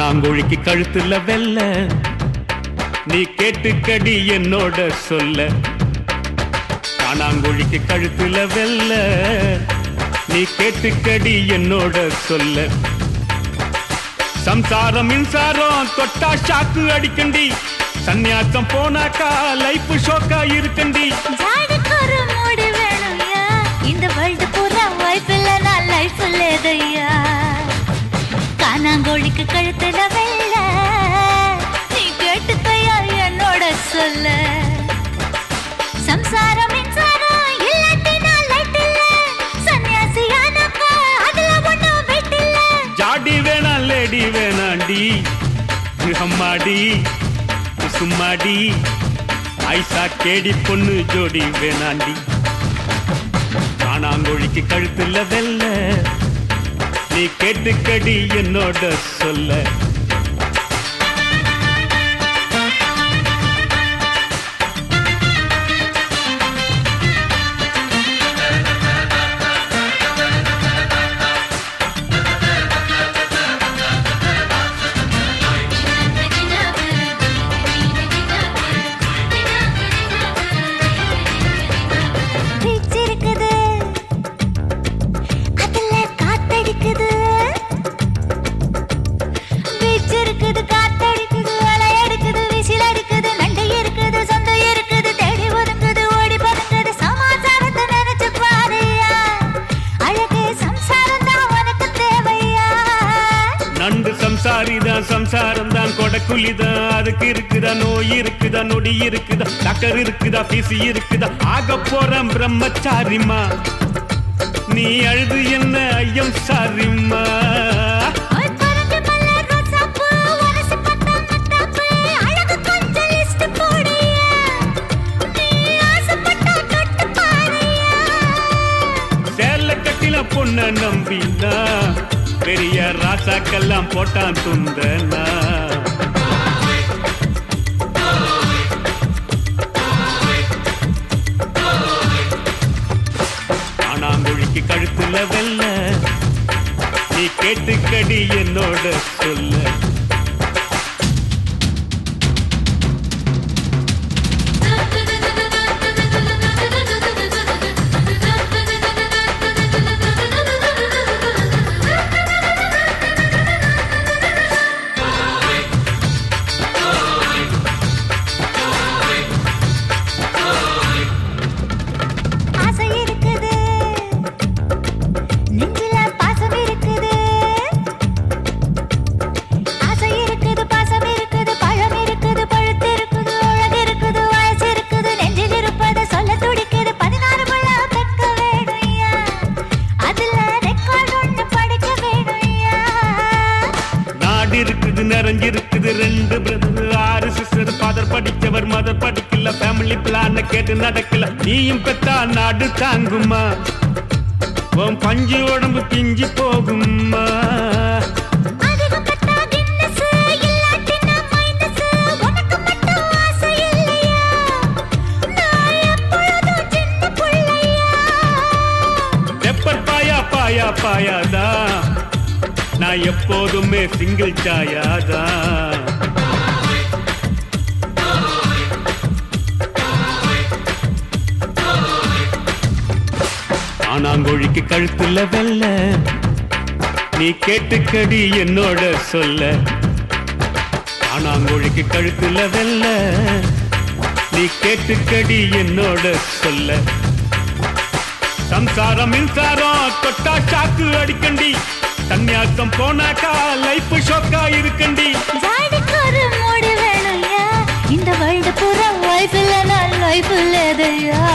காணாங்கோழிக்கு கழுத்துல வெல்ல நீ கேட்டுக்கடி என்னோட சொல்ல. காணாங்கோழிக்கு கழுத்துல வெல்ல நீ கேட்டுக்கடி என்னோட சொல்ல. சம்சாரம் மின்சாரம் தொட்டா ஷாக்கு அடிக்கண்டி, சந்நியாசம் போனாக்கா லைஃப் ஷோக்கா இருக்கண்டி. ஒரு மூடு வேணும்யா, இந்த வேர்ல்டு பூரா வைஃப் இல்லனா லைஃப் இல்லையா. காணாங்கோழிக்கு கழுத்துல வெல்ல நீ கேட்டுக்கையா என்னோட சொல்ல. சம்சாரம் மின்சாரம் இல்லாட்டினா லைட் இல்ல, சன்னியாசியானாக்கா அதுல ஒண்ணும் வெயிட் இல்ல. ஜாடி வேணா லேடி வேணாண்டி, அம்மாடி சும்மாடி ஐசா கேடி பொண்ணு ஜோடி வேணாண்டி. காணாங்கோழிக்கு கழுத்துல வெல்ல நீ கேட்டுக்கடி என்னோட சொல்ல. சம்சாரம் தான் கொடக்குலிதான், அதுக்கு இருக்குதா நோய் இருக்குதா நொடி இருக்குதா டாக்டர் இருக்குதா பிசி இருக்குதா. ஆக போறேன் பிரம்மச்சாரிமா, நீ அழுது என்ன ஐயம் சாரிம்மா. சேல கட்டில பொண்ண நம்பினா பெரிய ராசாக்கெல்லாம் போட்டான் துந்தனா. காணாங்கோழிக்கு கழுத்துல வெல்ல நீ கேட்டுக்கடி என்னோட சொல்ல. நிறைஞ்சிருக்குது ரெண்டு பிரதர், 6 சிஸ்டர், ஃபாதர் படிச்சவர் மதர் படிக்கல, ஃபேமிலி பிளான் கேட்டு நடக்கல. நீயும் பெத்தா நாடு தாங்குமா, உன் பஞ்சு உடம்பு பிஞ்சு போகுமா. பெப்பர் பாயா பாயா பாயாதா, நான் எப்போதுமே சிங்கிள் சாயாதா. காணாங்கோழிக்கு கழுத்துல வெல்ல நீ கேட்டுக்கடி என்னோட சொல்ல. காணாங்கோழிக்கு கழுத்துல வெல்ல நீ கேட்டுக்கடி என்னோட சொல்ல. சம்சாரம் மின்சாரம் தொட்டா ஷாக்கு அடிக்கண்டி, சந்நியாசம் போனாக்கா லைஃப் ஷோக்கா இருக்கண்டி. ஒரு மூடு வேணும்யா, இந்த வேர்ல்டு பூரா வைஃப் இல்லனா லைஃப் இல்லையா.